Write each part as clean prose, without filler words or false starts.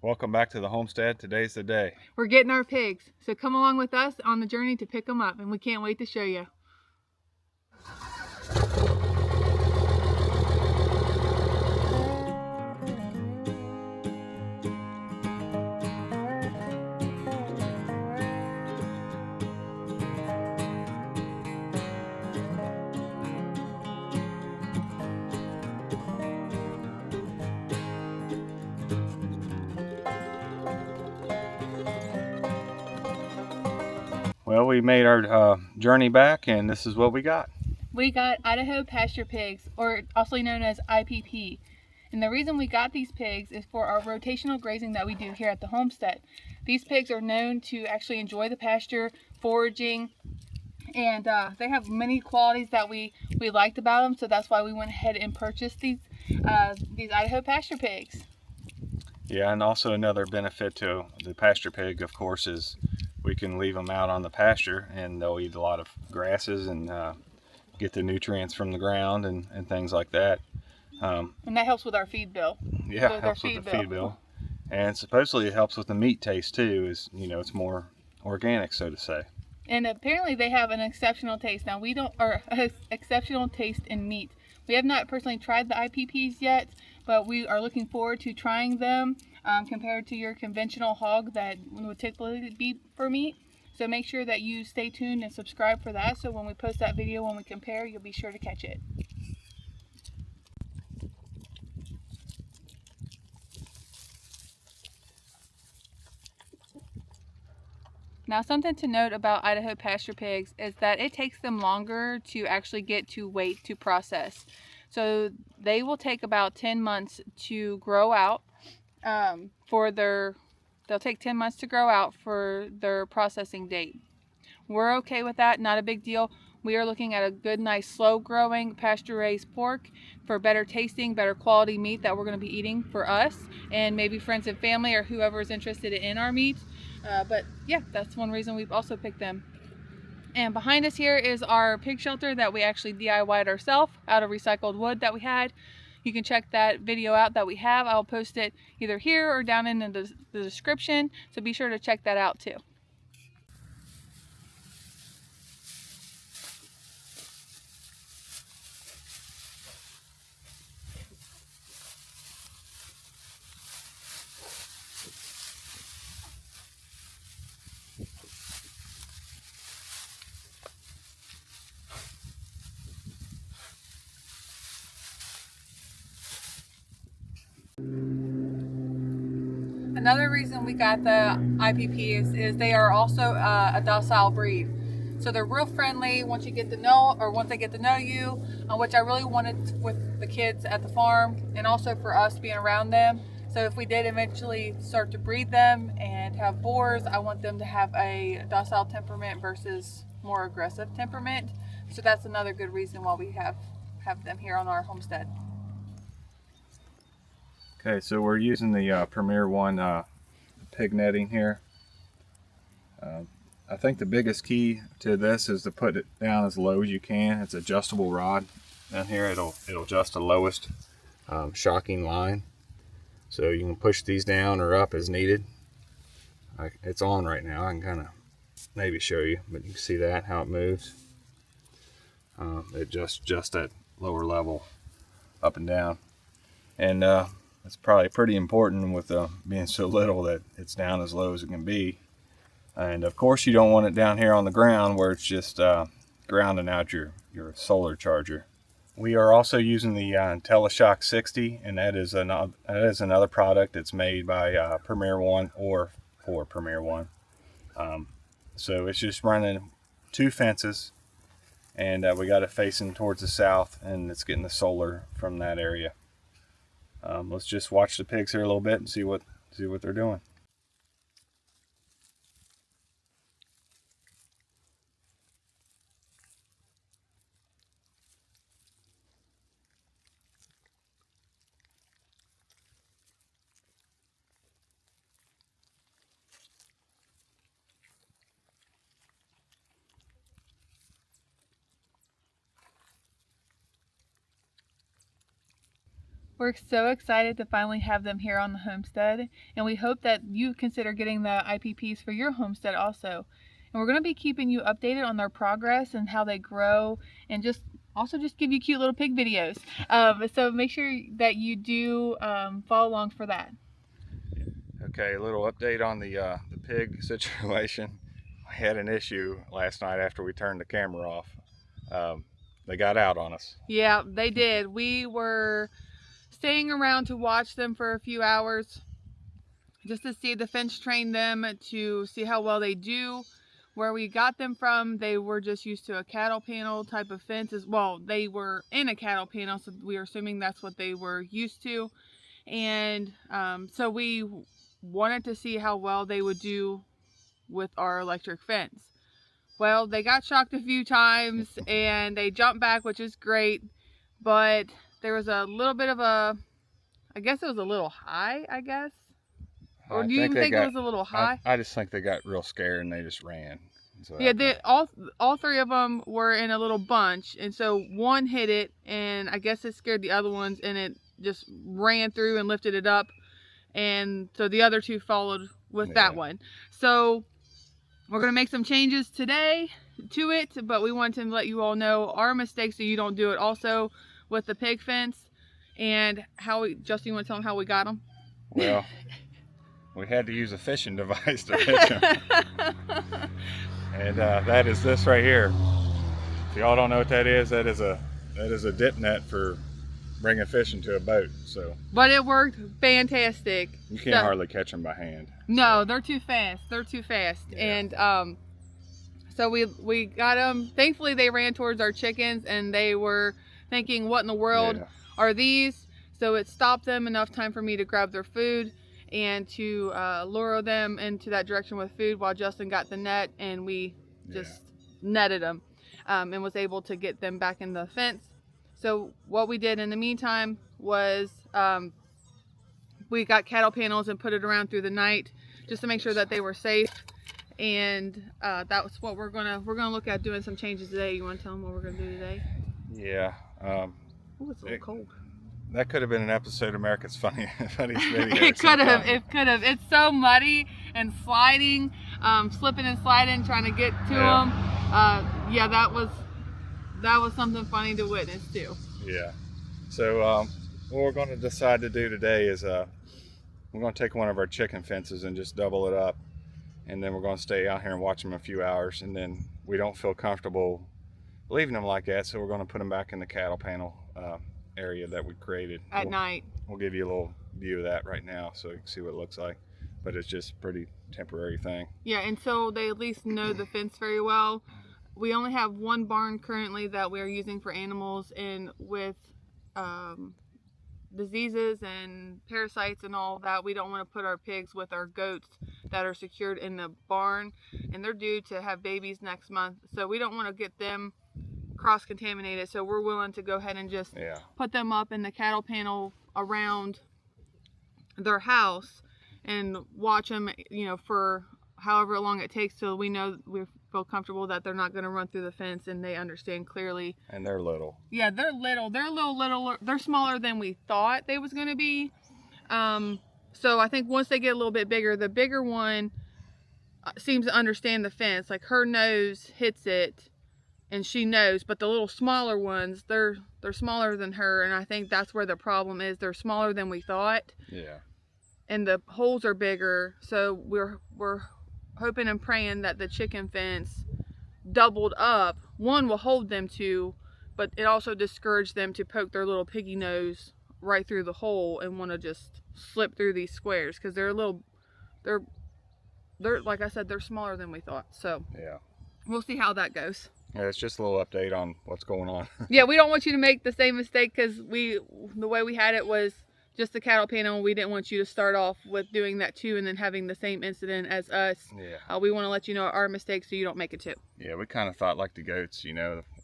Welcome back to the homestead. Today's the day. We're getting our pigs, so come along with us on the journey to pick them up, and we can't wait to show you. Well, we made our journey back, and this is what we got. We got Idaho Pasture Pigs, or also known as IPP. And the reason we got these pigs is for our rotational grazing that we do here at the homestead. These pigs are known to actually enjoy the pasture, foraging, and they have many qualities that we liked about them, so that's why we went ahead and purchased these Idaho Pasture Pigs. Yeah, and also another benefit to the pasture pig, of course, is we can leave them out on the pasture and they'll eat a lot of grasses and get the nutrients from the ground and things like that. And that helps with our feed bill. Yeah, helps with the feed bill. And supposedly it helps with the meat taste too, it's more organic, so to say. And apparently they have an exceptional taste. Now exceptional taste in meat. We have not personally tried the IPPs yet, but we are looking forward to trying them compared to your conventional hog that would typically be for meat. So make sure that you stay tuned and subscribe for that, so when we post that video, when we compare, you'll be sure to catch it. Now, something to note about Idaho Pasture Pigs is that it takes them longer to actually get to weight to process. So they will take about 10 months to grow out they'll take 10 months to grow out for their processing date. We're okay with that, not a big deal. We are looking at a good, nice, slow growing pasture raised pork for better tasting, better quality meat that we're going to be eating for us and maybe friends and family or whoever is interested in our meat. But yeah, that's one reason we've also picked them. And behind us here is our pig shelter that we actually DIY'd ourselves out of recycled wood that we had. You can check that video out that we have. I'll post it either here or down in the description, so be sure to check that out too. Another reason we got the IPPs is they are also a docile breed. So they're real friendly once they get to know you, which I really wanted with the kids at the farm and also for us being around them. So if we did eventually start to breed them and have boars, I want them to have a docile temperament versus more aggressive temperament. So that's another good reason why we have them here on our homestead. Okay, so we're using the Premier One pig netting here. I think the biggest key to this is to put it down as low as you can. It's adjustable rod. Down here it'll adjust the lowest shocking line. So you can push these down or up as needed. It's on right now. I can kind of maybe show you, but you can see that, how it moves. It just at lower level up and down. And it's probably pretty important with being so little that it's down as low as it can be. And of course you don't want it down here on the ground where it's just grounding out your solar charger. We are also using the IntelliShock 60, and that is another product that's made by Premier One or for Premier One. So it's just running 2 fences, and we got it facing towards the south, and it's getting the solar from that area. Let's just watch the pigs here a little bit and see what they're doing. We're so excited to finally have them here on the homestead, and we hope that you consider getting the IPPs for your homestead also. And we're going to be keeping you updated on their progress and how they grow, and just give you cute little pig videos. So make sure that you do follow along for that. Okay, a little update on the pig situation. I had an issue last night after we turned the camera off. They got out on us. Yeah, they did. We were staying around to watch them for a few hours just to see the fence train them, to see how well they do. Where we got them from, they were just used to a cattle panel type of fence. Well, they were in a cattle panel, so we were assuming that's what they were used to. And so we wanted to see how well they would do with our electric fence. Well, they got shocked a few times and they jumped back, which is great, but there was a little bit of a, I guess it was a little high, I guess. Or do you even think it was a little high? I just think they got real scared and they just ran. Yeah, all three of them were in a little bunch, and so one hit it, and I guess it scared the other ones, and it just ran through and lifted it up, and so the other two followed with that one. So we're going to make some changes today to it, but we wanted to let you all know our mistakes so you don't do it also with the pig fence. And Justin, you want to tell them how we got them? Well, we had to use a fishing device to fish them. And that is this right here. If y'all don't know what that is a dip net for bringing fish into a boat. But it worked fantastic. You can't hardly catch them by hand. No, they're too fast. Yeah. And so we got them. Thankfully, they ran towards our chickens, and they were thinking, "What in the world are these?" So it stopped them enough time for me to grab their food and to lure them into that direction with food, while Justin got the net, and we just netted them and was able to get them back in the fence. So what we did in the meantime was we got cattle panels and put it around through the night just to make sure that they were safe. And that was what we're gonna look at doing some changes today. You want to tell them what we're gonna do today? Yeah. Oh, it's a little cold. That could have been an episode of America's Funniest Video. It could have. It's so muddy and sliding, slipping and sliding, trying to get to them. Yeah, that was something funny to witness too. Yeah. So what we're going to decide to do today is we're going to take one of our chicken fences and just double it up, and then we're going to stay out here and watch them a few hours, and then we don't feel comfortable leaving them like that, so we're going to put them back in the cattle panel area that we created at night. We'll give you a little view of that right now so you can see what it looks like, but it's just a pretty temporary thing. Yeah, and so they at least know the fence very well. We only have one barn currently that we're using for animals, and with diseases and parasites and all that, we don't want to put our pigs with our goats that are secured in the barn, and they're due to have babies next month, so we don't want to get them cross-contaminated. So we're willing to go ahead and just put them up in the cattle panel around their house and watch them, for however long it takes till we feel comfortable that they're not going to run through the fence and they understand clearly. And they're little. Yeah, they're little. They're a little. They're smaller than we thought they was going to be. So I think once they get a little bit bigger, the bigger one seems to understand the fence. Like, her nose hits it and she knows, but the little smaller ones, they're smaller than her, and I think that's where the problem is. They're smaller than we thought. Yeah. And the holes are bigger, so we're hoping and praying that the chicken fence doubled up, one, will hold them to, but it also discouraged them to poke their little piggy nose right through the hole and want to just slip through these squares, because they're like I said, they're smaller than we thought. So yeah, we'll see how that goes. Yeah, it's just a little update on what's going on. Yeah, we don't want you to make the same mistake, because the way we had it was just the cattle panel. We didn't want you to start off with doing that too and then having the same incident as us. Yeah. We want to let you know our mistakes so you don't make it too. Yeah, we kind of thought like the goats,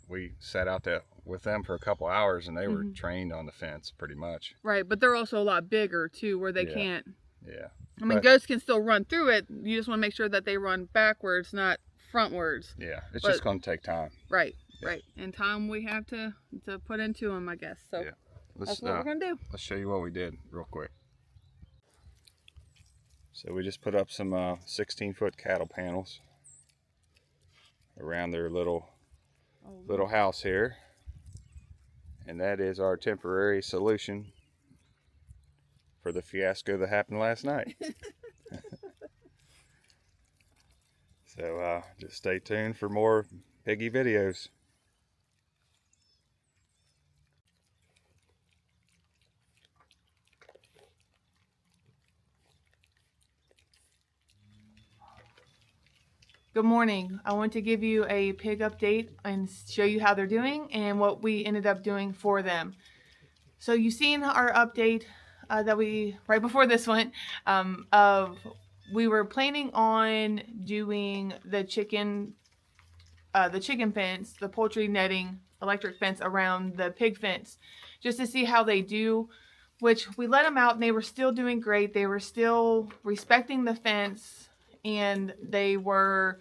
we sat out there with them for a couple hours and they were trained on the fence pretty much. Right, but they're also a lot bigger too, where they can't. Yeah. I mean, goats can still run through it. You just want to make sure that they run backwards, not frontwards. Yeah, it's just going to take time. Right, right. And time we have to put into them, I guess. So That's what we're going to do. Let's show you what we did real quick. So we just put up some 16-foot cattle panels around their little house here. And that is our temporary solution for the fiasco that happened last night. So just stay tuned for more piggy videos. Good morning. I want to give you a pig update and show you how they're doing and what we ended up doing for them. So you've seen our update that we, right before this one, we were planning on doing the chicken fence, the poultry netting, electric fence around the pig fence, just to see how they do, which we let them out and they were still doing great. They were still respecting the fence and they were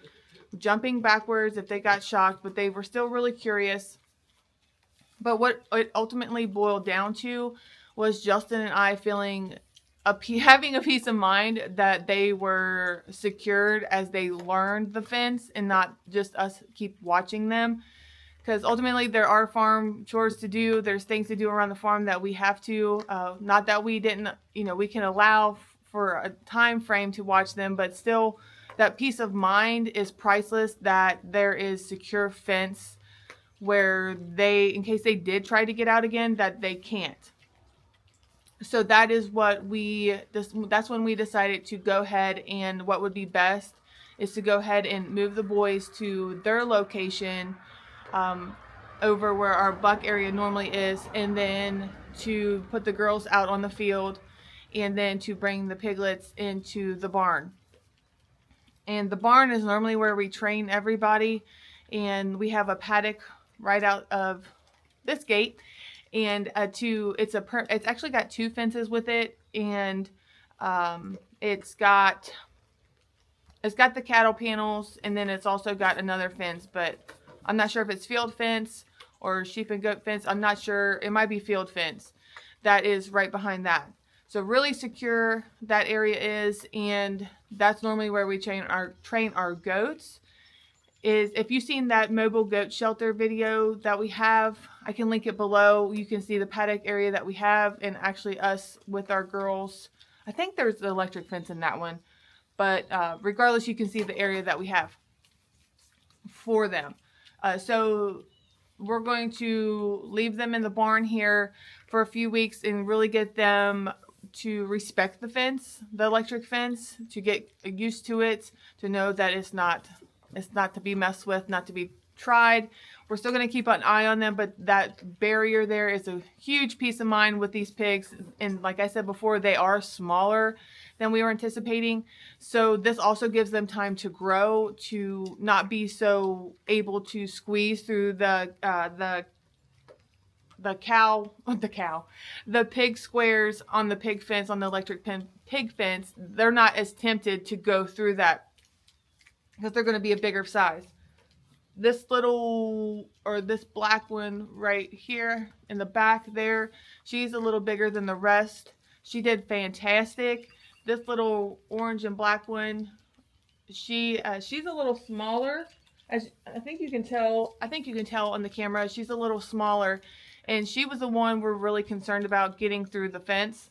jumping backwards if they got shocked, but they were still really curious. But what it ultimately boiled down to was Justin and I having a peace of mind that they were secured as they learned the fence and not just us keep watching them. Because ultimately there are farm chores to do. There's things to do around the farm that we have to. Not that we didn't, we can allow for a time frame to watch them, but still that peace of mind is priceless, that there is secure fence where they, in case they did try to get out again, that they can't. So that is what that's when we decided to go ahead, and what would be best is to go ahead and move the boys to their location over where our buck area normally is, and then to put the girls out on the field, and then to bring the piglets into the barn. And the barn is normally where we train everybody, and we have a paddock right out of this gate, and it's actually got two fences with it, and it's got the cattle panels, and then it's also got another fence, but I'm not sure if it's field fence or sheep and goat fence. I'm not sure. It might be field fence that is right behind that. So really secure that area is, and that's normally where we train our goats. Is if you've seen that mobile goat shelter video that we have, I can link it below. You can see the paddock area that we have, and actually us with our girls. I think there's the electric fence in that one, but regardless, you can see the area that we have for them. So we're going to leave them in the barn here for a few weeks and really get them to respect the fence, the electric fence, to get used to it, to know that it's not to be messed with, not to be tried. We're still going to keep an eye on them, but that barrier there is a huge peace of mind with these pigs. And like I said before, they are smaller than we were anticipating. So this also gives them time to grow, to not be so able to squeeze through the pig squares on the pig fence, on the electric pig fence. They're not as tempted to go through that because they're going to be a bigger size. This black one right here in the back there, she's a little bigger than the rest. She did fantastic. This little orange and black one, she's a little smaller. As I think you can tell on the camera, she's a little smaller, and she was the one we're really concerned about getting through the fence.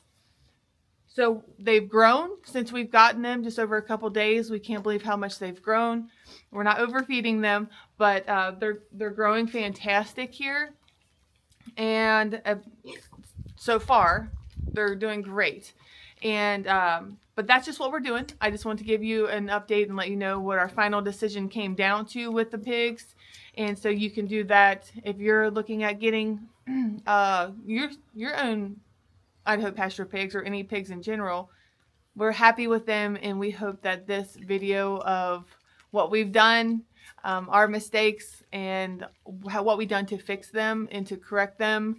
So they've grown since we've gotten them, just over a couple days. We can't believe how much they've grown. We're not overfeeding them, but they're growing fantastic here, and so far they're doing great. And but that's just what we're doing. I just want to give you an update and let you know what our final decision came down to with the pigs, and so you can do that if you're looking at getting your own Idaho Pasture pigs or any pigs in general. We're happy with them, and we hope that this video of what we've done, our mistakes, and what we've done to fix them and to correct them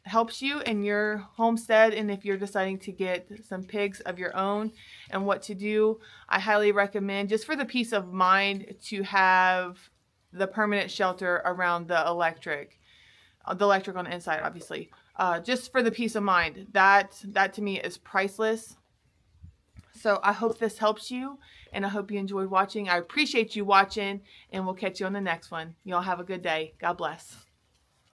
helps you in your homestead. And if you're deciding to get some pigs of your own and what to do, I highly recommend, just for the peace of mind, to have the permanent shelter around the electric. the electric on the inside, obviously. Just for the peace of mind, that to me is priceless. So I hope this helps you, and I hope you enjoyed watching. I appreciate you watching, and we'll catch you on the next one. Y'all have a good day. God bless.